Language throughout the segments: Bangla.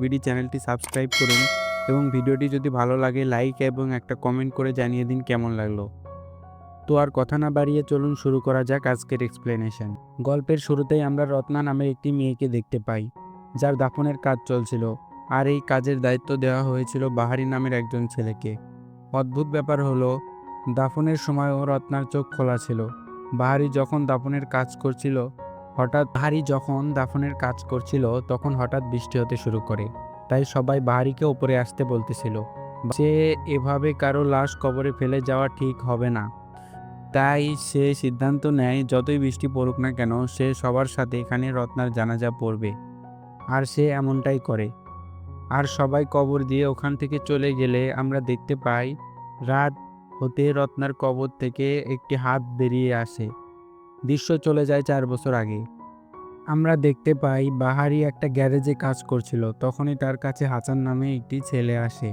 বিডি চ্যানেলটি সাবস্ক্রাইব করুন এবং ভিডিওটি যদি ভালো লাগে লাইক এবং একটা কমেন্ট করে জানিয়ে দিন কেমন লাগলো। তো আর কথা না বাড়িয়ে চলুন শুরু করা যাক আজকের এক্সপ্লেনেশন। গল্পের শুরুতেই আমরা রত্না নামের একটি মেয়েকে দেখতে পাই, যার দাফনের কাজ চলছিল, আর এই কাজের দায়িত্ব দেওয়া হয়েছিল বাহারি নামের একজন ছেলেকে। অদ্ভুত ব্যাপার হলো, দাফনের সময়ও রত্নার চোখ খোলা ছিল। বাহারি যখন দাফনের কাজ করছিল তখন হঠাৎ বৃষ্টি হতে শুরু করে। তাই সবাই বাহারিকে উপরে আসতে বলতেছিল। সে এভাবে কারো লাশ কবরে ফেলে যাওয়া ঠিক হবে না। তাই সে সিদ্ধান্ত নেয় যতই বৃষ্টি পড়ুক না কেন সে সবার সাথে এখানে রত্নার জানাজা পড়বে। আর সে এমনটাই করে। আর সবাই কবর দিয়ে ওখান থেকে চলে গেলে আমরা দেখতে পাই রাত হতে রত্নার কবর থেকে একটি হাত বেরিয়ে আসে। দৃশ্য চলে যায় 4 বছর আগে। আমরা দেখতে পাই বাহারি একটা গ্যারেজে কাজ করছিল, তখনই তার কাছে হাসান নামে একটি ছেলে আসে।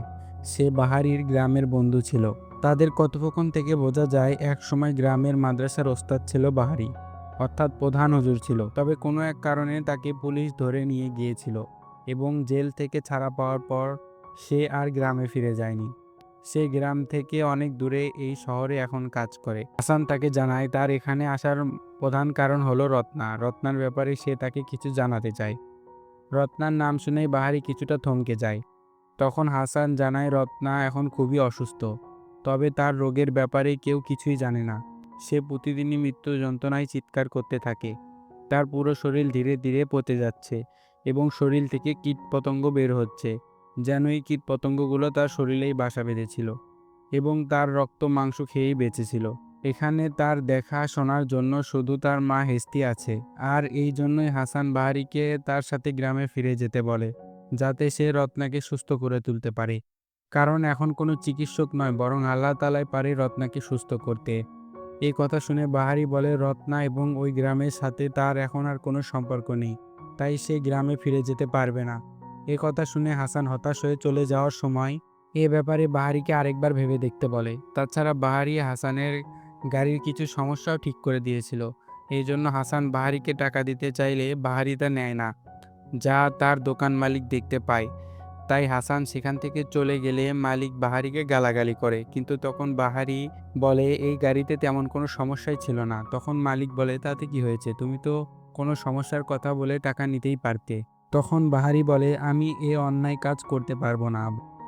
সে বাহারির গ্রামের বন্ধু ছিল। তাদের কথোপকথন থেকে বোঝা যায় এক সময় গ্রামের মাদ্রাসার ওস্তাদ ছিল বাহারি, অর্থাৎ প্রধান হুজুর ছিল। তবে কোনো এক কারণে তাকে পুলিশ ধরে নিয়ে গিয়েছিল এবং জেল থেকে ছাড়া পাওয়ার পর সে আর গ্রামে ফিরে যায়নি। সে গ্রাম থেকে অনেক দূরে এই শহরে এখন কাজ করে। হাসান তাকে জানায় তার এখানে আসার প্রধান কারণ হলো রত্নার ব্যাপারে সে তাকে কিছু জানাতে চায়। রত্নার নাম শুনেই বাহারি কিছুটা থমকে যায়। তখন হাসান জানায় রত্না এখন খুবই অসুস্থ, তবে তার রোগের ব্যাপারে কেউ কিছুই জানে না। সে প্রতিদিনই মৃত্যু যন্ত্রণায় চিৎকার করতে থাকে। তার পুরো শরীর ধীরে ধীরে পচে যাচ্ছে এবং শরীর থেকে কীটপতঙ্গ বের হচ্ছে, যেন এই কীটপতঙ্গগুলো তার শরীরেই বাসা বেঁধেছিল এবং তার রক্ত মাংস খেয়েই বেঁচেছিল। এখানে তার দেখা শোনার জন্য শুধু তার মা হেস্তি আছে, আর এই জন্যই হাসান বাহারিকে তার সাথে গ্রামে ফিরে যেতে বলে, যাতে সে রত্নাকে সুস্থ করে তুলতে পারে। কারণ এখন কোনো চিকিৎসক নয়, বরং আল্লাহ তাআলাই পারে রত্নাকে সুস্থ করতে। এই কথা শুনে বাহারি বলে রত্না এবং ওই গ্রামের সাথে তার এখন আর কোনো সম্পর্ক নেই, তাই সে গ্রামে ফিরে যেতে পারবে না। এ কথা শুনে হাসান হতাশ হয়ে চলে যাওয়ার সময় এ ব্যাপারে বাহারিকে আরেকবার ভেবে দেখতে বলে। তাছাড়া বাহারি হাসানের গাড়ির কিছু সমস্যাও ঠিক করে দিয়েছিল। এই জন্য হাসান বাহারিকে টাকা দিতে চাইলে বাহারি তা নেয় না, যা তার দোকান মালিক দেখতে পায়। তাই হাসান সেখান থেকে চলে গেলে মালিক বাহারিকে গালাগালি করে, কিন্তু তখন বাহারি বলে এই গাড়িতে তেমন কোনো সমস্যাই ছিল না। তখন মালিক বলে তাতে কি হয়েছে, তুমি তো কোনো সমস্যার কথা বলে টাকা নিতেই পারতে। তখন বাহারি বলে আমি এ অন্যায় কাজ করতে পারবো না।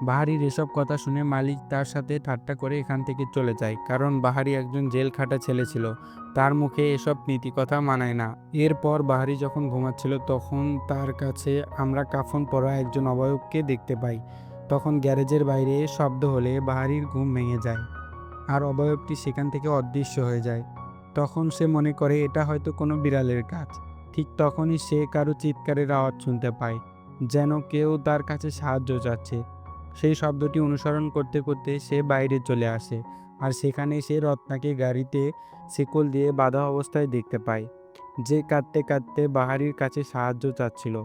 বাহারির এসব কথা শুনে মালিক তার সাথে ঠাট্টা করে এখান থেকে চলে যায়, কারণ বাহারি একজন জেল খাটা ছেলে ছিল, তার মুখে এসব নীতি কথা মানায় না। এরপর বাহারি যখন ঘুমাচ্ছিল তখন তার কাছে আমরা কাফন পরা একজন অবয়বকে দেখতে পাই। তখন গ্যারেজের বাইরে শব্দ হলে বাহারির ঘুম ভেঙে যায় আর অবয়বটি সেখান থেকে অদৃশ্য হয়ে যায়। তখন সে মনে করে এটা হয়তো কোনো বিড়ালের কাজ। ঠিক তখনই সে কারো চিৎকারের আওয়াজ শুনতে পায়, যেন কেউ তার কাছে সাহায্য চাচ্ছে। সেই শব্দটি অনুসরণ করতে করতে সে বাইরে চলে আসে, আর সেখানে সে রত্নাকে গাড়িতে শিকল দিয়ে বাঁধা অবস্থায় দেখতে পায়, যে কাঁদতে কাঁদতে বাহারির কাছে সাহায্য চাচ্ছিল।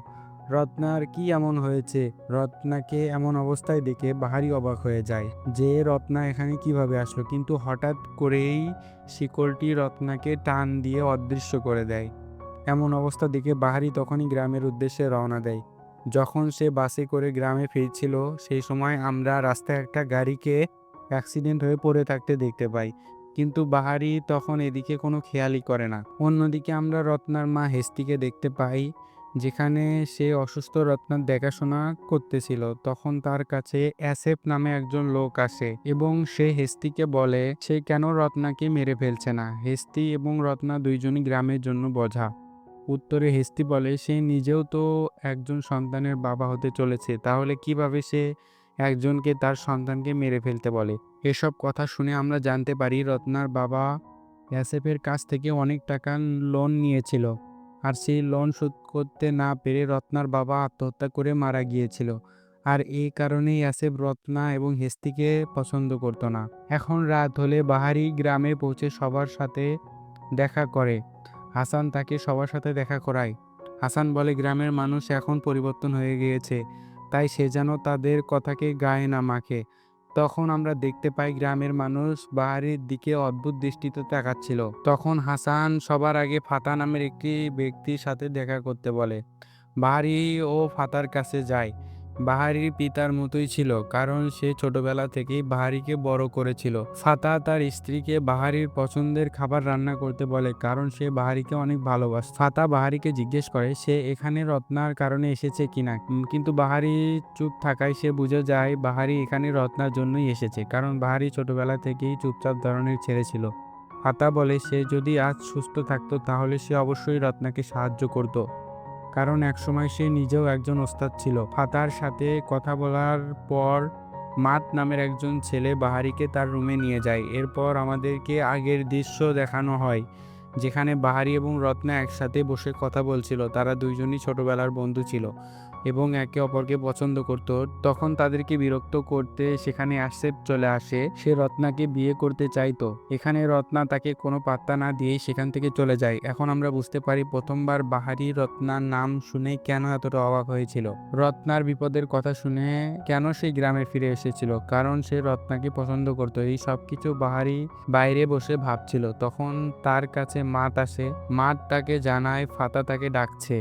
রত্নার কি এমন হয়েছে? রত্নাকে এমন অবস্থায় দেখে বাহারি অবাক হয়ে যায় যে রত্না এখানে কিভাবে আসলো, কিন্তু হঠাৎ করেই শিকলটি রত্নাকে টান দিয়ে অদৃশ্য করে দেয়। এমন অবস্থা দেখে বাহারি তখনই গ্রামের উদ্দেশ্যে রওনা দেয়। যখন সে বাসে করে গ্রামে ফিরছিল সেই সময় আমরা রাস্তায় একটা গাড়িকে অ্যাক্সিডেন্ট হয়ে পড়ে থাকতে দেখতে পাই, কিন্তু বাহারি তখন এদিকে কোনো খেয়ালই করে না। অন্যদিকে আমরা রত্নার মা হেস্তিকে দেখতে পাই, যেখানে সে অসুস্থ রত্নার দেখাশোনা করতেছিল। তখন তার কাছে অ্যাসেফ নামে একজন লোক আসে এবং সে হেস্তিকে বলে সে কেন রত্নাকে মেরে ফেলছে না। হেস্তি এবং রত্না দুইজনই গ্রামের জন্য বোঝা। উত্তরে হেস্তি বলে সে নিজেও তো একজন সন্তানের বাবা হতে চলেছে, তাহলে কিভাবে সে একজনকে তার সন্তানকে মেরে ফেলতে বলে। এসব কথা শুনে আমরা জানতে পারি রত্নার বাবা অ্যাসেফের কাছ থেকে অনেক টাকা লোন নিয়েছিল, আর সেই লোন শোধ করতে না পেরে রত্নার বাবা আত্মহত্যা করে মারা গিয়েছিল। আর এই কারণেই অ্যাসেফ রত্না এবং হেস্তিকে পছন্দ করতো না। এখন রাত হলে বাহারি গ্রামে পৌঁছে সবার সাথে দেখা করে। হাসান তাকে সবার সাথে দেখা করায়। হাসান বলে গ্রামের মানুষ এখন পরিবর্তন হয়ে গিয়েছে, তাই সে যেন তাদের কথাকে গায়ে না মাখে। তখন আমরা দেখতে পাই গ্রামের মানুষ বাহারির দিকে অদ্ভুত দৃষ্টিতে তাকাচ্ছিল। তখন হাসান সবার আগে ফাতা নামের একটি ব্যক্তির সাথে দেখা করতে বলে। বাহারি ও ফাতার কাছে যায়। বাহারির পিতার মতোই ছিল, কারণ সে ছোটবেলা থেকেই বাহারিকে বড় করেছিল। ফাতা তার স্ত্রীকে বাহারির পছন্দের খাবার রান্না করতে বলে, কারণ সে বাহারিকে অনেক ভালোবাসে। ফাতা বাহারিকে জিজ্ঞেস করে সে এখানে রত্নার কারণে এসেছে কিনা, কিন্তু বাহারি চুপ থাকায় সে বুঝে যায় বাহারি এখানে রত্নার জন্যই এসেছে, কারণ বাহারি ছোটবেলা থেকেই চুপচাপ ধরনের ছেলে ছিল। ফাতা বলে সে যদি আজ সুস্থ থাকতো তাহলে সে অবশ্যই রত্নাকে সাহায্য করত, কারণ একসময় সে নিজেও একজন ওস্তাদ ছিল। ফাতার সাথে কথা বলার পর মাত নামের একজন ছেলে বাহারিকে তার রুমে নিয়ে যায়। এরপর আমাদেরকে আগের দৃশ্য দেখানো হয়, যেখানে বাহারি এবং রত্না একসাথে বসে কথা বলছিল। তারা দুইজনই ছোটবেলার বন্ধু ছিল এবং একে অপরকে পছন্দ করত। তখন তাদেরকে বিরক্ত করতে সেখানে আসেফ চলে আসে। সে রত্নাকে বিয়ে করতে চাইতো। এখানে রত্না তাকে কোনো পাত্তা না দিয়েই সেখান থেকে চলে যায়। এখন আমরা বুঝতে পারি প্রথমবার বাহারি রত্নার নাম শুনে কেন এতটা অবাক হয়েছিল। রত্নার বিপদের কথা শুনে কেন সেই গ্রামে ফিরে এসেছিল, কারণ সে রত্নাকে পছন্দ করত। এই সবকিছু বাহারি বাইরে বসে ভাবছিল। তখন তার কাছে মাত আসে। মাত তাকে জানায় ফাতা তাকে ডাকছে।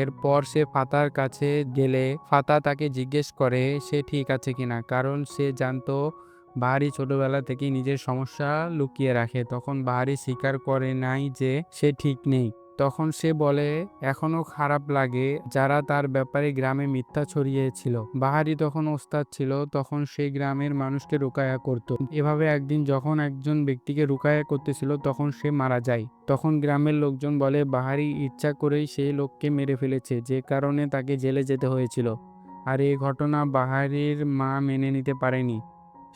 এরপর সে ফাতার কাছে গেলে ফাতা তাকে জিজ্ঞেস করে সে ঠিক আছে কিনা, কারণ সে জানতো বাহারি ছোটবেলা থেকেই নিজের সমস্যা লুকিয়ে রাখে। তখন বাহারি স্বীকার করে নাই যে সে ঠিক নেই। তখন সে বলে এখনো খারাপ লাগে যারা তার ব্যাপারে গ্রামে মিথ্যা ছড়িয়েছিল। বাহারি তখন ওস্তাদ ছিল, তখন সেই গ্রামের মানুষকে রুকায়া করত। এভাবে একদিন যখন একজন ব্যক্তিকে রুকায়া করতেছিল তখন সে মারা যায়। তখন গ্রামের লোকজন বলে বাহারি ইচ্ছা করেই সেই লোককে মেরে ফেলেছে, যে কারণে তাকে জেলে যেতে হয়েছিল। আর এই ঘটনা বাহারির মা মেনে নিতে পারেনি।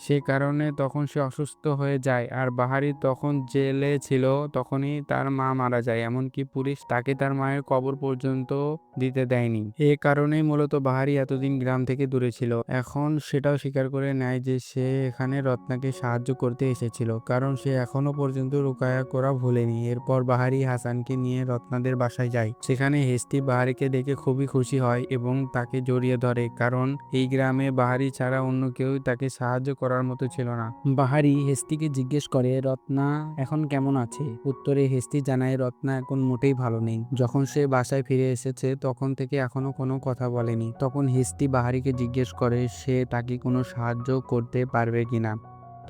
সে কারণে তখন সে অসুস্থ হয়ে যায়। আর বাহারি তখন জেলে ছিল, তখনই তার মা মারা যায়। এমনকি পুলিশ তাকে তার মায়ের কবর পর্যন্ত দিতে দেয়নি। এ কারণেই মূলত বাহারি এতদিন গ্রাম থেকে দূরে ছিল। এখন সেটাও স্বীকার করে নেয় যে সে এখানে রত্নাকে সাহায্য করতে এসেছিল, কারণ সে এখনো পর্যন্ত রুকায়া করা ভুলেনি। এরপর বাহারি হাসানকে নিয়ে রত্নাদের বাসায় যায়। সেখানে হেস্তি বাহারিকে দেখে খুবই খুশি হয় এবং তাকে জড়িয়ে ধরে, কারণ এই গ্রামে বাহারি ছাড়া অন্য কেউ তাকে সাহায্য করার মতো ছিল না। বাহারি হেস্তিকে জিজ্ঞেস করে রত্না এখন কেমন আছে। উত্তরে হেস্তি জানায় রত্না এখন মোটেই ভালো নেই। যখন সে বাসায় ফিরে এসেছে তখন থেকে এখনো কোনো কথা বলেনি। তখন হেস্তি বাহারিকে জিজ্ঞেস করে সে তাকে কোনো সাহায্য করতে পারবে কিনা।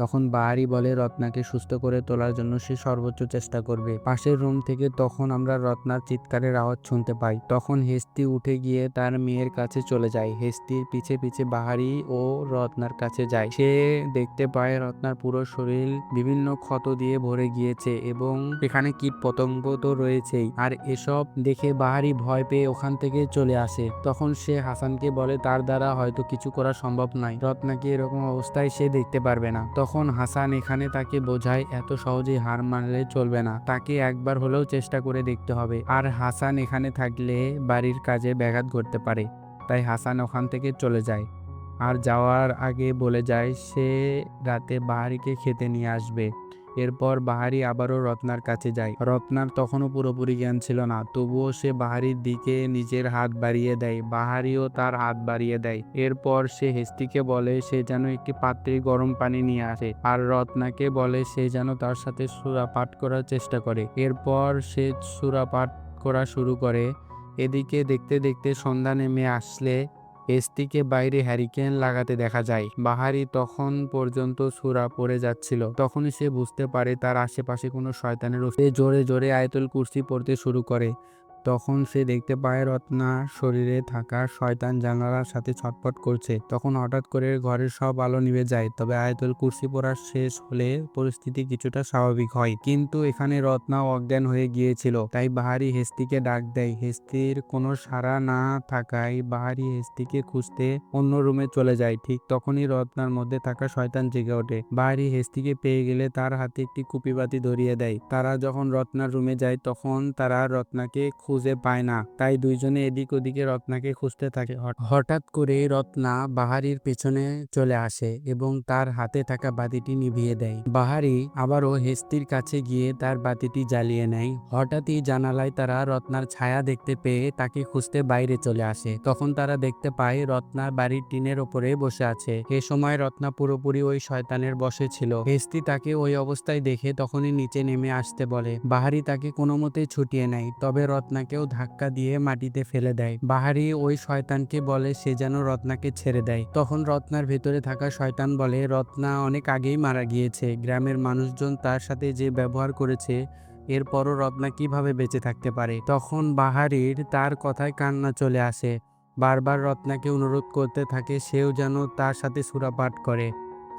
তখন বাহারি বলে রত্নাকে সুস্থ করে তোলার জন্য সে সর্বোচ্চ চেষ্টা করবে। পাশের রুম থেকে তখন আমরা রত্নার চিৎকারের আওয়াজ শুনতে পাই। তখন হেস্তি উঠে গিয়ে তার মেয়ের কাছে চলে যায়। হেস্তির পিছে পিছে বাহারি ও রত্নার কাছে যায়। সে দেখতে পায় রত্নার পুরো শরীর বিভিন্ন ক্ষত দিয়ে ভরে গিয়েছে এবং এখানে কীট পতঙ্গ তো রয়েছেই। আর এসব দেখে বাহারি ভয় পেয়ে ওখান থেকে চলে আসে। তখন সে হাসানকে বলে তার দ্বারা হয়তো কিছু করা সম্ভব নয়, রত্নাকে এরকম অবস্থায় সে দেখতে পারবে না। তখন হাসান এখানে তাকে বোঝায় এত সহজেই হার মানলে চলবে না, তাকে একবার হলেও চেষ্টা করে দেখতে হবে। আর হাসান এখানে থাকলে বাড়ির কাজে ব্যাঘাত ঘটতে পারে, তাই হাসান ওখান থেকে চলে যায়। আর যাওয়ার আগে বলে যায় সে রাতে বাহারিকে খেতে নিয়ে আসবে। এরপর বাহারি আবারও রত্নার কাছে যায়। রত্নার তখনও পুরোপুরি জ্ঞান ছিল না, তবুও সে বাহারির দিকে নিজের হাত বাড়িয়ে দেয়। বাহারিও তার হাত বাড়িয়ে দেয়। এরপর সে হেস্তিকে বলে সে যেন একটি পাত্রে গরম পানি নিয়ে আসে, আর রত্নাকে বলে সে যেন তার সাথে সূরা পাঠ করার চেষ্টা করে। এরপর সে সূরা পাঠ করা শুরু করে। এদিকে দেখতে দেখতে সন্ধ্যা নেমে আসলে হেস্তিকে বাইরে হ্যারিকেন লাগাতে দেখা যায়। বাহারি তখন পর্যন্ত সূরা পড়ে যাচ্ছিল। তখনই সে বুঝতে পারে তার আশেপাশে কোনো শয়তানের সে জোরে জোরে আয়াতুল কুরসি পড়তে শুরু করে। তখন সে দেখতে পায় রত্না শরীরে থাকা শয়তান জানালার সাথে ছটফট করছে। তখন হঠাৎ করে ঘরের সব আলো নিভে যায়। তবে আয়াতুল কুরসি পড়া শেষ হলে পরিস্থিতি কিছুটা স্বাভাবিক হয়, কিন্তু এখানে রত্না অজ্ঞান হয়ে গিয়েছিল। তাই বাহারি হেস্তিকে ডাক দেয়। হেস্তির কোনো সাড়া না থাকায় বাহারি হেস্তিকে খুঁজতে অন্য রুমে চলে যায়। ঠিক তখনই রত্নার মধ্যে থাকা শয়তান জেগে ওঠে। বাহারি হেস্তিকে পেয়ে গেলে তার হাতে একটি কুপিবাতি ধরিয়ে দেয়। তারা যখন রত্নার রুমে যায় তখন তারা রত্নাকে খুঁজে পায় না, তাই দুইজনে এদিক ওদিকে রত্নাকে খুঁজতে থাকে। হঠাৎ করে রত্না বাহারির পেছনে চলে আসে এবং তার হাতে থাকা বাতিটি নিভিয়ে দেয়। বাহারি আবারও হেস্তির কাছে গিয়ে তার বাতিটি জ্বালিয়ে নেয়। হঠাৎই জানালায় তারা রত্নার ছায়া দেখতে পেয়ে তাকে খুঁজতে বাইরে চলে আসে। তখন তারা দেখতে পায় রত্না বাড়ির টিনের ওপরে বসে আছে। এ সময় রত্না পুরোপুরি ওই শয়তানের বশে ছিল। হেস্তি তাকে ওই অবস্থায় দেখে তখনই নিচে নেমে আসতে বলে। বাহারি তাকে কোনো মতেই ছুটিয়ে নেয়, তবে রত্না রত্নাকেও ধাক্কা দিয়ে মাটিতে ফেলে দেয়। বাহারি ওই শয়তানকে বলে সে যেন রত্নাকে ছেড়ে দেয়। তখন রত্নার ভেতরে থাকা শয়তান বলে রত্না অনেক আগেই মারা গিয়েছে, গ্রামের মানুষজন তার সাথে যে ব্যবহার করেছে এরপরও রত্না কিভাবে বেঁচে থাকতে পারে। তখন বাহারির তার কথায় কান্না চলে আসে, বারবার রত্নাকে অনুরোধ করতে থাকে সেও যেন তার সাথে সূরা পাঠ করে।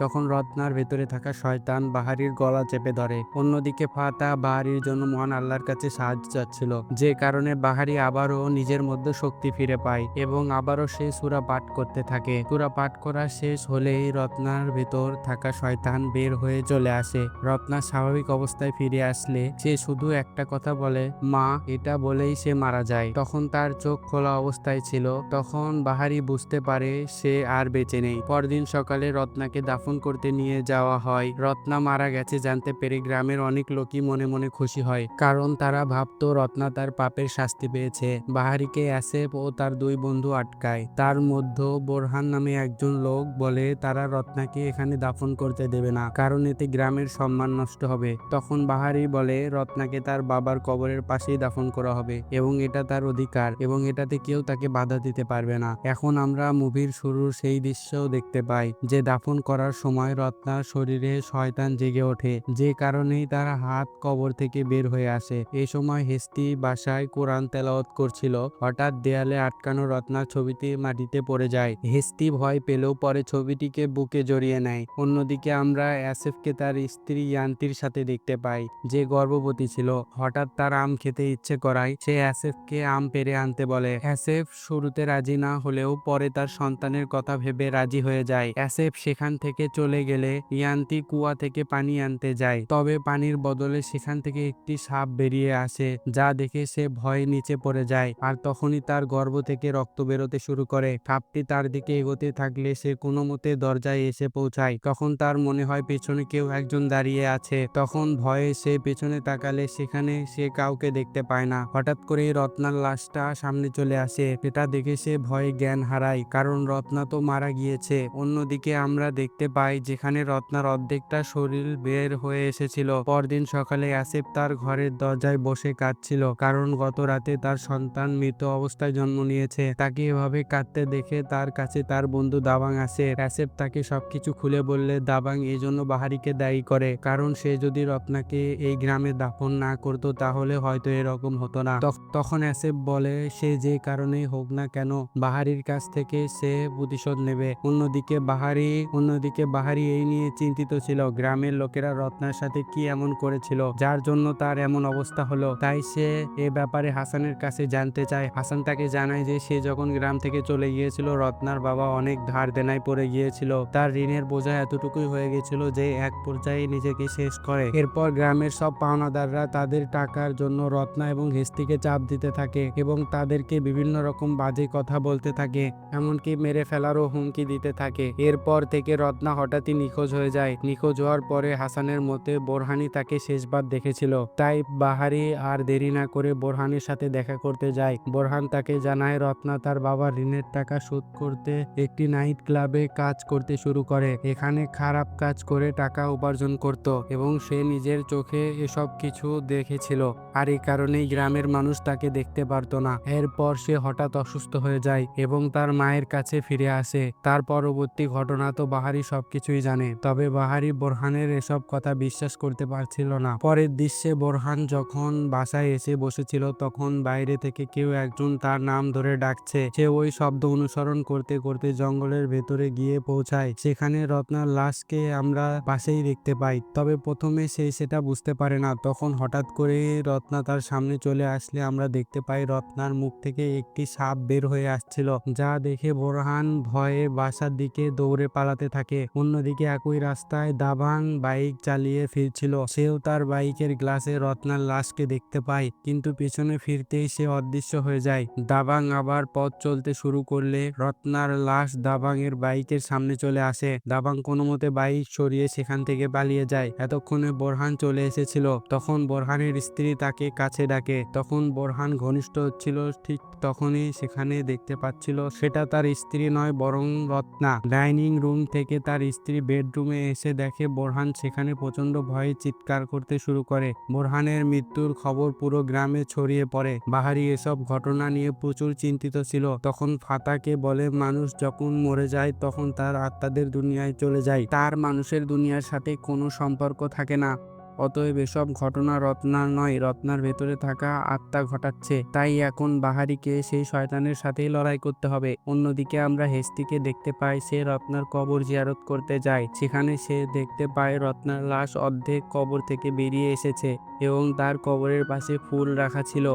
তখন রত্নার ভেতরে থাকা শয়তান বাহারির গলা চেপে ধরে। অন্যদিকে ফাতা বাহারির জন্য মহান আল্লাহর কাছে সাহায্য চাচ্ছিল, যে কারণে বাহারি আবারও নিজের মধ্যে শক্তি ফিরে পায় এবং আবারও সে সূরা পাঠ করতে থাকে। সূরা পাঠ করা শেষ হলেই রত্নার ভেতর থাকা শয়তান বের হয়ে চলে আসে। রত্না স্বাভাবিক অবস্থায় ফিরে আসলে সে শুধু একটা কথা বলে, মা, এটা বলেই সে মারা যায়। তখন তার চোখ খোলা অবস্থায় ছিল। তখন বাহারি বুঝতে পারে সে আর বেঁচে নেই। পরদিন সকালে রত্নাকে দাফন করতে নিয়ে যাওয়া হয়। রত্না মারা গেছে জানতে পেরে গ্রামের অনেক লোকই মনে মনে খুশি হয়, কারণ তারা ভাবতো রত্না তার পাপের শাস্তি পেয়েছে। বাহারিকে আসেফ ও তার দুই বন্ধু আটকায়। তার মধ্যে বোরহান নামে একজন লোক বলে তারা রত্নাকে এখানে দাফন করতে দেবে না, কারণ এতে গ্রামের সম্মান নষ্ট হবে। তখন বাহারি বলে রত্নাকে তার বাবার কবরের পাশেই দাফন করা হবে এবং এটা তার অধিকার এবং এটাতে কেউ তাকে বাধা দিতে পারবে না। এখন আমরা মুভির শুরুর সেই দৃশ্যও দেখতে পাই যে দাফন করার সময় রত্নার শরীরে শয়তান জেগে ওঠে, যে কারণেই তার হাত কবর থেকে বের হয়ে আসে। এই সময় হেস্তি বাসায় কোরআন তেলাওয়াত করছিল। হঠাৎ দেয়ালে আটকানো রত্নার ছবিটি মাটিতে পড়ে যায়। হেস্তি ভয় পেলেও পরে ছবিটিকে বুকে জড়িয়ে নেয়। অন্যদিকে আমরা আসেফকে তার স্ত্রী ইয়ান্তির সাথে দেখতে পাই, যে গর্ভবতী ছিল। হঠাৎ তার আম খেতে ইচ্ছে করায় সে আসেফকে আম পেড়ে আনতে বলে। আসেফ শুরুতে রাজি না হলেও পরে তার সন্তানের কথা ভেবে রাজি হয়ে যায়। আসেফ সেখান থেকে চলে গেলে ইয়ান্তি কুয়া থেকে পানি আনতে যায়, তবে পানির বদলে সেখান থেকে একটি সাপ বেরিয়ে আসে, যা দেখে সে ভয়ে নিচে পড়ে যায়। আর তখনই তার গর্ভ থেকে রক্ত বেরোতে শুরু করে। সাপটি তার দিকে এগোতে থাকলে সে কোনো মতে দরজায় এসে পৌঁছায়। তখন তার মনে হয় পেছনে কেউ একজন দাঁড়িয়ে আছে। তখন ভয়ে সে পেছনে তাকালে সেখানে সে কাউকে দেখতে পায় না। হঠাৎ করে রত্নার লাশটা সামনে চলে আসে। এটা দেখে সে ভয়ে জ্ঞান হারায়, কারণ রত্না তো মারা গিয়েছে। অন্যদিকে আমরা দেখতে পাই যেখানে রত্নার অর্ধেকটা শরীর বের হয়ে এসেছিল। পরদিন সকালে আসেফ তার ঘরের দরজায় বসে কাঁদছিল, কারণ গত রাতে তার সন্তান মৃত অবস্থায় জন্ম নিয়েছে। তাকে এভাবে কাঁদতে দেখে তার কাছে তার বন্ধু দাবাং আসে। আসেফ তাকে সবকিছু খুলে বললে দাবাং এজন্য বাহারিকে দায়ী করে, কারণ সে যদি রত্নাকে এই গ্রামে দাফন না করতো তাহলে হয়তো এরকম হতো না। তখন আসেফ বলে সে যে কারণেই হোক না কেন বাহারির কাছ থেকে সে প্রতিশোধ নেবে। অন্যদিকে বাহারি এই নিয়ে চিন্তিত ছিল, গ্রামের লোকেরা রত্নার সাথে কি এমন করেছিল যার জন্য তার এমন অবস্থা হলো। তাই সে এ ব্যাপারে হাসানের কাছে জানতে চায়। হাসান তাকে জানায় যে সে যখন গ্রাম থেকে চলে গিয়েছিল রত্নার বাবা অনেক ধার দেনায় পড়ে গিয়েছিল। তার ঋণের বোঝা এতটুকুই হয়ে গেছিল যে এক পর্যায়ে নিজেকে শেষ করে। এরপর গ্রামের সব পাওনাদাররা তাদের টাকার জন্য রত্না এবং হেস্তিকে চাপ দিতে থাকে এবং তাদেরকে বিভিন্ন রকম বাজে কথা বলতে থাকে, এমনকি মেরে ফেলারও হুমকি দিতে থাকে। এরপর থেকে রত্না হঠাৎই নিখোঁজ হয়ে যায়। নিখোঁজ হওয়ার পরে হাসানের মতে বোরহানি তাকে শেষবার দেখেছিল। তাই বাহারি আর দেরি না করে বোরহানের সাথে দেখা করতে যায়। বোরহান তাকে জানায় রত্না তার বাবার ঋণের টাকা শোধ করতে একটি নাইট ক্লাবে কাজ করতে শুরু করে। এখানে খারাপ কাজ করে টাকা উপার্জন করত এবং সে নিজের চোখে এসব কিছু দেখেছিল, আর এই কারণেই গ্রামের মানুষ তাকে দেখতে পারত না। এরপর সে হঠাৎ অসুস্থ হয়ে যায় এবং তার মায়ের কাছে ফিরে আসে। তার পরবর্তী ঘটনা তো বাহারি সবকিছুই জানে, তবে বাহারি বোরহানের এসব কথা বিশ্বাস করতে পারছিল না। পরের দৃশ্যে বোরহান যখন বাসায় এসে বসেছিল তখন বাইরে থেকে কেউ একজন তার নাম ধরে ডাকছে। সে ওই শব্দ অনুসরণ করতে করতে জঙ্গলের ভেতরে গিয়ে পৌঁছায়। সেখানে রত্নার লাশকে আমরা পাশেই দেখতে পাই, তবে প্রথমে সে সেটা বুঝতে পারে না। তখন হঠাৎ করে রত্না তার সামনে চলে আসলে আমরা দেখতে পাই রত্নার মুখ থেকে একটি সাপ বের হয়ে আসছিল, যা দেখে বোরহান ভয়ে বাসার দিকে দৌড়ে পালাতে থাকে। অন্যদিকে একই রাস্তায় দাবাং বাইক চালিয়ে ফিরছিল। সেও তার বাইকের গ্লাসে রত্নার লাশকে দেখতে পায়, কিন্তু পেছনে ফিরতেই সে অদৃশ্য হয়ে যায়। দাবাং আবার পথ চলতে শুরু করলে রত্নার লাশ দাবাং এর বাইকের সামনে চলে আসে। দাবাং কোনো মতে বাইক সরিয়ে সেখান থেকে পালিয়ে যায়। এতক্ষণে বোরহান চলে এসেছিল। তখন বোরহানের স্ত্রী তাকে কাছে ডাকে। তখন বোরহান ঘনিষ্ঠ হচ্ছিল, ঠিক তখনই সেখানে দেখতে পাচ্ছিল সেটা তার স্ত্রী নয় বরং রত্না। ডাইনিং রুম থেকে তার তার স্ত্রী বেডরুমে এসে দেখে বোরহান সেখানে প্রচন্ড ভয়ে চিৎকার করতে শুরু করে। বোরহানের মৃত্যুর খবর পুরো গ্রামে ছড়িয়ে পড়ে। বাহারি এসব ঘটনা নিয়ে প্রচুর চিন্তিত ছিল। তখন ফাতাকে বলে মানুষ যখন মরে যায় তখন তার আত্মাদের দুনিয়ায় চলে যায়, তার মানুষের দুনিয়ার সাথে কোনো সম্পর্ক থাকে না। অতএব এসব ঘটনা রত্নার নয়, রত্নার ভেতরে থাকা আত্মা ঘটাচ্ছে। তাই এখন বাহারিকে সেই শয়তানের সাথেই লড়াই করতে হবে। অন্যদিকে আমরা হেস্তিকে দেখতে পাই, সে রত্নার কবর জিয়ারত করতে যায়। সেখানে সে দেখতে পায় রত্নার লাশ অর্ধেক কবর থেকে বেরিয়ে এসেছে এবং তার কবরের পাশে ফুল রাখা ছিল।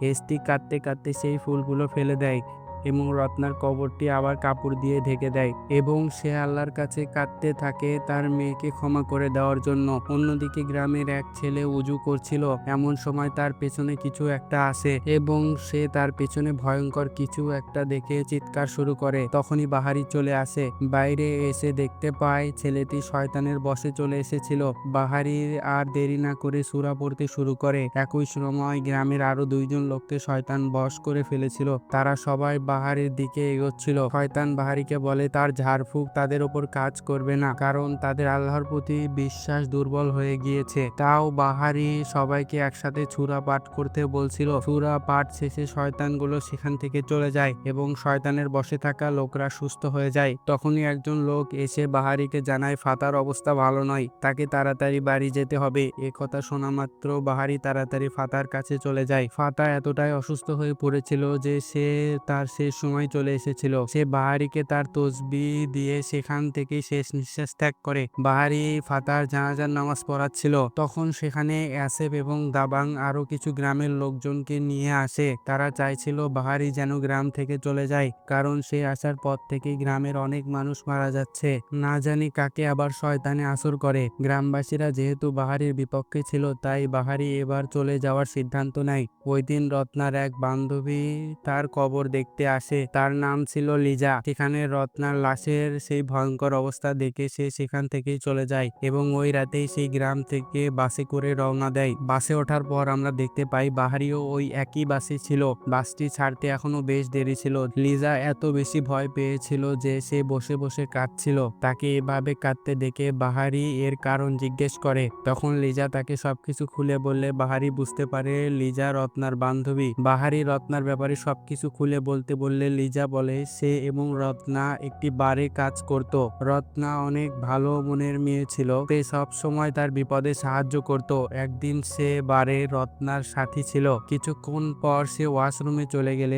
হেস্তি কাঁদতে কাঁদতে সেই ফুলগুলো ফেলে দেয় এবং রত্নার কবরটি আবার কাপড় দিয়ে ঢেকে দেয় এবং সে আল্লাহর কাছে কাঁদতে থাকে তার মেয়েকে ক্ষমা করে দেওয়ার জন্য। অন্যদিকে গ্রামের এক ছেলে উজু করছিল, এমন সময় তার পেছনে কিছু একটা আসে এবং সে তার পেছনে ভয়ঙ্কর কিছু একটা দেখে চিৎকার শুরু করে। তখনই বাহারি চলে আসে, বাইরে এসে দেখতে পায় ছেলেটি শয়তানের বশে চলে এসেছিল। বাহারি আর দেরি না করে সূরা পড়তে শুরু করে। একই সময় গ্রামের আরো দুইজন লোককে শয়তান বশ করে ফেলেছিল। তারা সবাই বাহারির দিকে এগোচ্ছিল। শয়তান বাহারিকে বলে তার ঝাড়ফুঁক তাদের ওপর কাজ করবে না, কারণ তাদের আল্লাহর প্রতি বিশ্বাস দুর্বল হয়ে গিয়েছে। তাও বাহারি সবাইকে একসাথে সূরা পাঠ করতে বলছিল। সূরা পাঠ শেষে শয়তানগুলো সেখান থেকে চলে যায় এবং শয়তানের বশে থাকা লোকরা সুস্থ হয়ে যায়। তখনই একজন লোক এসে বাহারিকে জানায় ফাতার অবস্থা ভালো নয়, তাকে তাড়াতাড়ি বাড়ি যেতে হবে। এ কথা শোনা মাত্র বাহারি তাড়াতাড়ি ফাতার কাছে চলে যায়। ফাতা এতটাই অসুস্থ হয়ে পড়েছিল যে সে তার শেষ সময় চলে এসেছিল। সে বাহারিকে তার তসবিহ দিয়ে সেখান থেকে শেষ নিঃশ্বাস ত্যাগ করে। বাহারি ফাতার জানাজার নামাজ পড়াচ্ছিল, তখন সেখানে অ্যাসেফ এবং দাবাং আরো কিছু গ্রামের লোকজনকে নিয়ে আসে। তারা চাইছিল বাহারি যেন গ্রাম থেকে চলে যায়, কারণ সে আসার পর থেকে গ্রামের অনেক মানুষ মারা যাচ্ছে। না জানি কাকে আবার শয়তানে আসর করে। গ্রামবাসীরা যেহেতু বাহারির বিপক্ষে ছিল, তাই বাহারি এবার চলে যাওয়ার সিদ্ধান্ত নেয়। ওই দিন রত্নার এক বান্ধবী তার কবর দেখতে আসে, তার নাম ছিল লিজা। সেখানে রত্নার লাশের সেই ভয়ঙ্কর অবস্থা দেখে সে সেখান থেকেই চলে যায় এবং ওই রাতেই সেই গ্রাম থেকে বাসে করে রওনা দেয়। বাসে ওঠার পর আমরা দেখতে পাই বাহারিও ওই একই বাসে ছিল। বাসটি ছাড়তে এখনো বেশ দেরি ছিল। লিজা এত বেশি ভয় পেয়েছিল যে সে বসে বসে কাঁদছিল। তাকে এভাবে কাঁদতে দেখে বাহারি এর কারণ জিজ্ঞেস করে। তখন লিজা তাকে সবকিছু খুলে বললে বাহারি বুঝতে পারে লিজা রত্নার বান্ধবী। বাহারি রত্নার ব্যাপারে সবকিছু খুলে বলতে বললে লিজা বলে সে এবং রত্না একটি বারে কাজ করত। রত্না অনেক ভালো মনের মেয়ে ছিল, সে সব সময় তার বিপদে সাহায্য করত। একদিন সে বারে রত্নার সাথী ছিল। কিছুক্ষণ পর সে ওয়াশরুমে চলে গেলে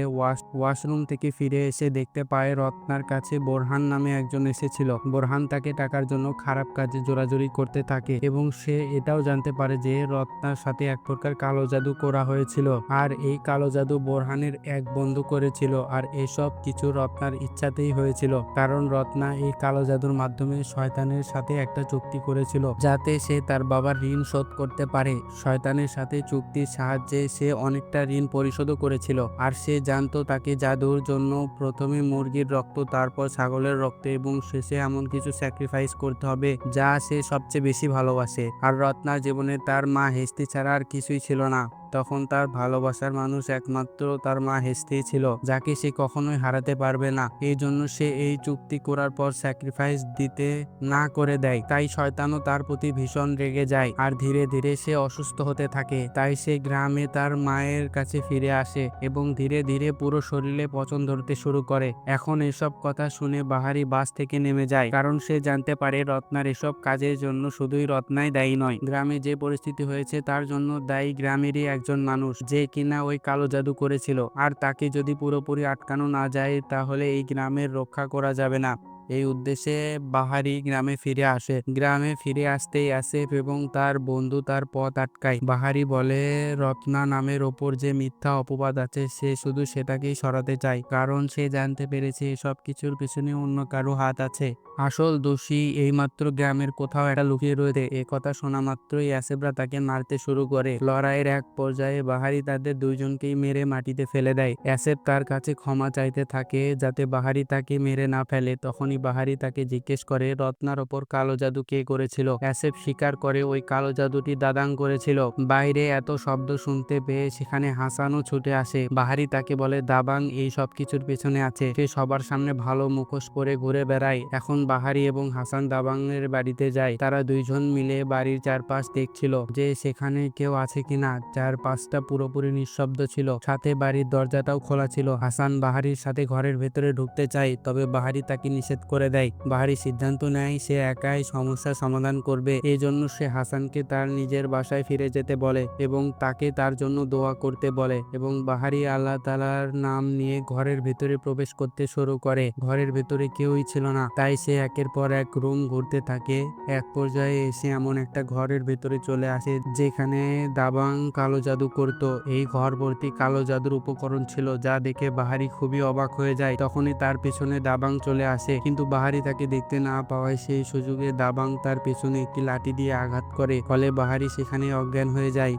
ওয়াশরুম থেকে ফিরে এসে দেখতে পায় রত্নার কাছে বোরহান নামে একজন এসেছিল। বোরহান তাকে টাকার জন্য খারাপ কাজে জোরাজুরি করতে থাকে এবং সে এটাও জানতে পারে যে রত্নার সাথে এক প্রকার কালো জাদু করা হয়েছিল আর এই কালো জাদু বোরহানের এক বন্ধু করেছিল। আর এসব কিছু রত্নার ইচ্ছাতেই হয়েছিল, কারণ রত্না এই কালো জাদুর মাধ্যমে শয়তানের সাথে একটা চুক্তি করেছিল যাতে সে তার বাবার ঋণ শোধ করতে পারে। শয়তানের সাথে চুক্তির সাহায্যে সে অনেকটা ঋণ পরিশোধও করেছিল। আর সে জানতো তাকে জাদুর জন্য প্রথমে মুরগির রক্ত, তারপর ছাগলের রক্ত এবং শেষে এমন কিছু স্যাক্রিফাইস করতে হবে যা সে সবচেয়ে বেশি ভালোবাসে। আর রত্নার জীবনে তার মা হেস্তি ছাড়া আর কিছুই ছিল না। তখন তার ভালোবাসার মানুষ একমাত্র তার মা হেস্তি ছিল, যাকে সে কখনোই হারাতে পারবে না। এই জন্য সে এই চুক্তি করার পর স্যাক্রিফাইস দিতে না করে দেয়। তাই শয়তানও তার প্রতি ভীষণ রেগে যায় আর ধীরে ধীরে সে অসুস্থ হতে থাকে। তাই সে গ্রামে তার মায়ের কাছে ফিরে আসে এবং ধীরে ধীরে পুরো শরীরে পচন ধরতে শুরু করে। এখন এসব কথা শুনে বাহারি বাস থেকে নেমে যায়, কারণ সে জানতে পারে রত্নার এসব কাজের জন্য শুধুই রত্নাই দায়ী নয়। গ্রামে যে পরিস্থিতি হয়েছে তার জন্য দায়ী গ্রামেরই একজন মানুষ, যে কিনা ওই কালো জাদু করেছিল। আর তাকে যদি পুরোপুরি আটকানো না যায় তাহলে এই গ্রামের রক্ষা করা যাবে না। এই উদ্দেশ্যে বাহারি গ্রামে ফিরে আসে। গ্রামে ফিরে আসতেই আসেফ এবং তার বন্ধু তার পথ আটকায়। বাহারি বলে রত্না নামের ওপর যে মিথ্যা অপবাদ আছে সে শুধু সেটাকেই সরাতে চায়, কারণ সে জানতে পেরেছে এসব কিছুর পিছনে অন্য কারো হাত আছে। আসল দোষী এইমাত্র গ্রামের কোথাও একটা লুকিয়ে রয়েছে। এ কথা শোনা মাত্রই অ্যাসেফরা তাকে মারতে শুরু করে। লড়াইয়ের এক পর্যায়ে বাহারি তাদের দুইজনকেই মেরে মাটিতে ফেলে দেয়। অ্যাসেফ তার কাছে ক্ষমা চাইতে থাকে যাতে বাহারি তাকে মেরে না ফেলে। তখনই বাহারি তাকে জিজ্ঞেস করে রত্নার ওপর কালো জাদু কে করেছিল। অ্যাসেফ স্বীকার করে ওই কালো জাদুটি দাদাং করেছিল। বাইরে এত শব্দ শুনতে পেয়ে সেখানে হাসানও ছুটে আসে। বাহারি তাকে বলে দাবাং এই সব কিছুর পেছনে আছে, সে সবার সামনে ভালো মুখোশ পরে ঘুরে বেড়ায়। এখন বাহারি এবং হাসান দাবাংয়ের বাড়িতে যায়, তারা দুইজন মিলে বাড়ির চারপাশ দেখছিল যে সেখানে কেউ আছে কিনা। চারপাশটা পুরোপুরি নিঃশব্দ ছিল, সাথে বাড়ির দরজাটাও খোলা ছিল। হাসান বাহারির সাথে ঘরের ভেতরে ঢুকতে চায়, তবে বাহারি তাকে নিষেধ করে দেয়। বাহারি সিদ্ধান্ত নেয় সে একাই সমস্যার সমাধান করবে। এই জন্য সে হাসানকে তার নিজের বাসায় ফিরে যেতে বলে এবং তাকে তার জন্য দোয়া করতে বলে, এবং বাহারি আল্লাহ তাআলার নাম নিয়ে ঘরের ভেতরে প্রবেশ করতে শুরু করে। ঘরের ভেতরে কেউই ছিল না, তাই সে একের পর এক রুম ঘুরতে থাকে। এক পর্যায়ে এসে এমন একটা ঘরের ভেতরে চলে আসে যেখানে দাবাং কালো জাদু করত। এই ঘর ভর্তি কালো জাদুর উপকরণ ছিল, যা দেখে বাহারি খুবই অবাক হয়ে যায়। তখনই তার পেছনে দাবাং চলে আসে, কিন্তু বাহারি তাকে দেখতে না পাওয়ায় সেই সুযোগে দাবাং তার পেছনে একটি লাঠি দিয়ে আঘাত করে, ফলে বাহারি সেখানে অজ্ঞান হয়ে যায়।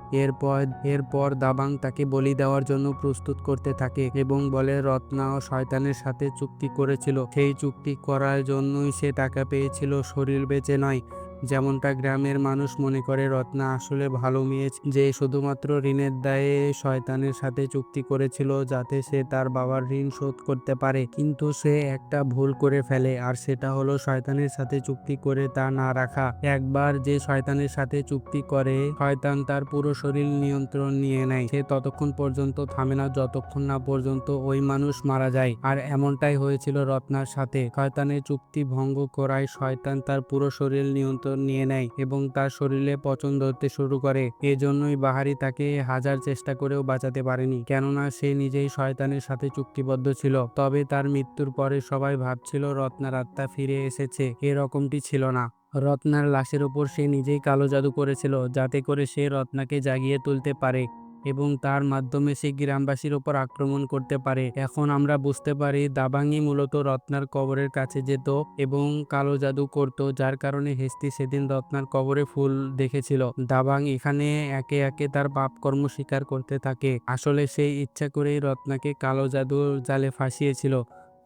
এরপর দাবাং তাকে বলি দেওয়ার জন্য প্রস্তুত করতে থাকে এবং বলে রত্না ও শয়তানের সাথে চুক্তি করেছিল, সেই চুক্তি করার জন্যই সে টাকা পেয়েছিল, শরীর বেচে নয়। যেমনটা গ্রামের মানুষ মনে করে রত্না আসলে ভালো মেয়ে, যে শুধুমাত্র ঋণের দায়ে শয়তানের সাথে চুক্তি করেছিল যাতে সে তার বাবার ঋণ শোধ করতে পারে। কিন্তু সে একটা ভুল করে ফেলে, আর সেটা হলো শয়তানের সাথে চুক্তি করে তা না রাখা। একবার যে শয়তানের সাথে চুক্তি করে, শয়তান তার পুরো শরীর নিয়ন্ত্রণ নিয়ে নেয়। সে ততক্ষণ পর্যন্ত থামে না যতক্ষণ না পর্যন্ত ওই মানুষ মারা যায়। আর এমনটাই হয়েছিল রত্নার সাথে। শয়তানের চুক্তি ভঙ্গ করায় শয়তান তার পুরো শরীর নিয়ন্ত্রণ নিয়ে নেয় এবং তার শরীরে পচন ধরতে শুরু করে। এজন্যই বাহারি তাকে হাজার চেষ্টা করেও বাঁচাতে পারেনি, কেননা সে নিজেই শয়তানের সাথে চুক্তিবদ্ধ ছিল। তবে তার মৃত্যুর পরে সবাই ভাবছিল রত্নার আত্মা ফিরে এসেছে। এরকমটি ছিল না। রত্নার লাশের উপর সে নিজেই কালো জাদু করেছিল, যাতে করে সে রত্নাকে জাগিয়ে তুলতে পারে এবং তার মাধ্যমে সে গ্রামবাসীর ওপর আক্রমণ করতে পারে। এখন আমরা বুঝতে পারি দাবাংই মূলত রত্নার কবরের কাছে যেত এবং কালো জাদু করত, যার কারণে হেস্তি সেদিন রত্নার কবরে ফুল দেখেছিল। দাবাং এখানে একে একে তার পাপকর্ম স্বীকার করতে থাকে। আসলে সে ইচ্ছা করেই রত্নাকে কালো জাদুর জালে ফাঁসিয়েছিল,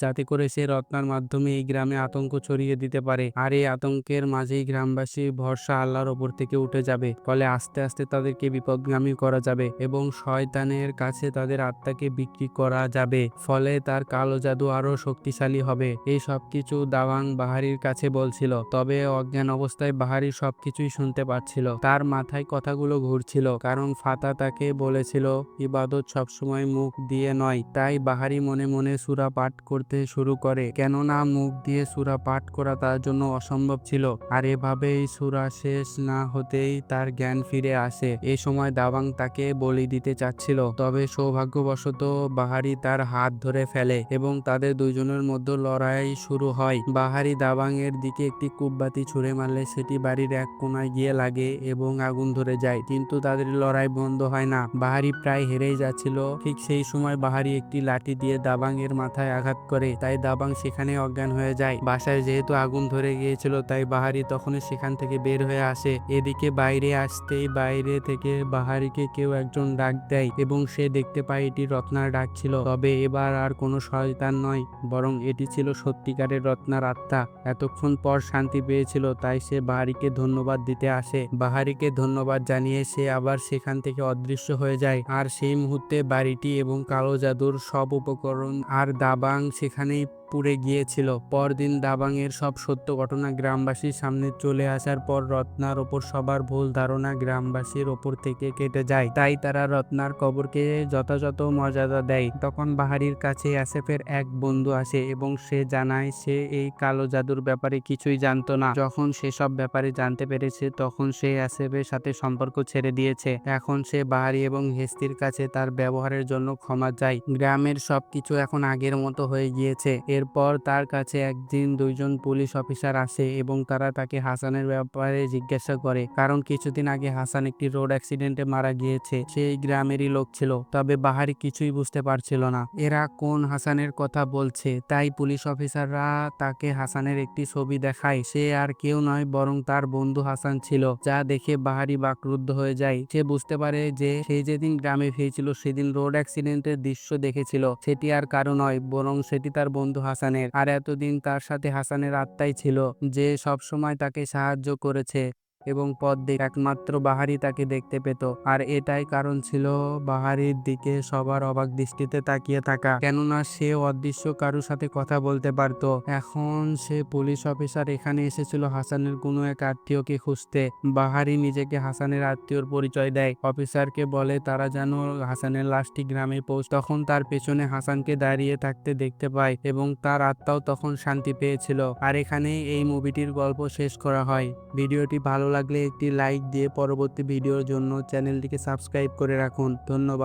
যাতে করে সে রত্নার মাধ্যমে এই গ্রামে আতঙ্ক ছড়িয়ে দিতে পারে। আর এই আতঙ্কের মাঝেই গ্রামবাসী ভরসা আল্লাহর ওপর থেকে উঠে যাবে, ফলে আস্তে আস্তে তাদেরকে বিপদগামী করা যাবে এবং শয়তানের কাছে তাদের আত্মাকে বিক্রি করা যাবে, ফলে তার কালো জাদু আরো শক্তিশালী হবে। এই সবকিছু দাওয়াং বাহারির কাছে বলছিল, তবে অজ্ঞান অবস্থায় বাহারি সবকিছুই শুনতে পাচ্ছিল। তার মাথায় কথাগুলো ঘুরছিল, কারণ ফাতা তাকে বলেছিল ইবাদত সবসময় মুখ দিয়ে নয়। তাই বাহারি মনে মনে সূরা পাঠ করতে শুরু করে, কেননা মুখ দিয়ে সূরা পাঠ করা তার জন্য অসম্ভব ছিল। আর এভাবেই সূরা শেষ না হতেই তার জ্ঞান ফিরে আসে। এই সময় দাবাং তাকে বলি দিতে চাচ্ছিল, তবে সৌভাগ্যবশত বাহারি তার হাত ধরে ফেলে এবং তাদের দুইজনের মধ্যে লড়াই শুরু হয়। বাহারি দাবাং এর দিকে একটি কুপবাতি ছুঁড়ে মারলে সেটি বাড়ির এক কোনায় গিয়ে লাগে এবং আগুন ধরে যায়, কিন্তু তাদের লড়াই বন্ধ হয় না। বাহারি প্রায় হেরেই যাচ্ছিল। ঠিক সেই সময় বাহারি একটি লাঠি দিয়ে দাবাং এর মাথায় আঘাত করে, তাই দাবাং সেখানে অজ্ঞান হয়ে যায়। বাসায় যেহেতু আগুন ধরে গিয়েছিল, তাই বাহারি তখনই সেখান থেকে বের হয়ে আসে। এদিকে বাইরে আসতেই বাইরে থেকে বাহারিকে কেউ একজন ডাক দেয় এবং সে দেখতে পায় এটি রত্নার ডাক ছিল। তবে এবার আর কোনো শয়তান নয়, বরং এটি ছিল সত্যিকারের রত্নার আত্মা। এতক্ষণ পর শান্তি পেয়েছিল, তাই সে বাহারিকে ধন্যবাদ দিতে আসে। বাহারিকে ধন্যবাদ জানিয়ে সে আবার সেখান থেকে অদৃশ্য হয়ে যায়। আর সেই মুহূর্তে বাড়িটি এবং কালো জাদুর সব উপকরণ আর দাবাং সেখানেই পুড়ে গিয়েছিল। পরদিন দাবাং এর সব সত্য ঘটনা গ্রামবাসীর সামনে চলে আসার পর রত্নার ওপর সবার ভুল ধারণা গ্রামবাসীর ওপর থেকে কেটে যায়। তাই তারা রত্নার কবরকে যথাযথ মর্যাদা দেয়। তখন বাহারির কাছে আসিফের এক বন্ধু আসে এবং সে জানায় সে এই কালো জাদুর ব্যাপারে কিছুই জানতো না। যখন সে সব ব্যাপারে জানতে পেরেছে, তখন সে আসিফের সাথে সম্পর্ক ছেড়ে দিয়েছে। এখন সে বাহারি এবং হেস্তির কাছে তার ব্যবহারের জন্য ক্ষমা চায়। গ্রামের সবকিছু এখন আগের মতো হয়ে গিয়েছে। এরপর তার কাছে একদিন দুইজন পুলিশ অফিসার আসে এবং তারা তাকে হাসানের ব্যাপারে জিজ্ঞাসা করে, কারণ কিছুদিন আগে হাসান একটি রোড অ্যাক্সিডেন্টে মারা গিয়েছে। সেই গ্রামেরই লোক ছিল, তবে বাহারি কিছুই বুঝতে পারছিল না এরা কোন হাসানের কথা বলছে। তাই পুলিশ অফিসাররা তাকে হাসানের একটি ছবি দেখায়। সে আর কেউ নয়, বরং তার বন্ধু হাসান ছিল, যা দেখে বাহারি বাকরুদ্ধ হয়ে যায়। সে বুঝতে পারে যে সে যেদিন গ্রামে ফিরেছিল সেদিন রোড অ্যাক্সিডেন্টের দৃশ্য দেখেছিল, সেটি আর কারো নয়, বরং সেটি তার বন্ধু হাসানের। আর এতদিন তার সাথে হাসানের আত্মাই ছিল, যে সব সময় তাকে সাহায্য করেছে। এবং পথ একমাত্র বাহারি তাকে দেখতে পেত। আর এটাই কারণ ছিল বাহারির দিকে সবার অবাক দৃষ্টিতে তাকিয়ে থাকা, কেননা সে অদৃশ্য কারোর সাথে কথা বলতে পারতো। এখন সে পুলিশ অফিসার এখানে এসেছিল হাসানের কোনো এক আত্মীয়কে খুঁজতে। বাহারি নিজেকে হাসানের আত্মীয়র পরিচয় দেয়, অফিসারকে বলে তারা যেন হাসানের লাশটি গ্রামে তখন তার পেছনে হাসানকে দাঁড়িয়ে থাকতে দেখতে পায় এবং তার আত্মাও তখন শান্তি পেয়েছিল। আর এখানে এই মুভিটির গল্প শেষ করা হয়। ভিডিওটি ভালো লাগলে একটি লাইক দিয়ে পরবর্তী ভিডিওর জন্য চ্যানেলটিকে সাবস্ক্রাইব করে রাখুন। ধন্যবাদ।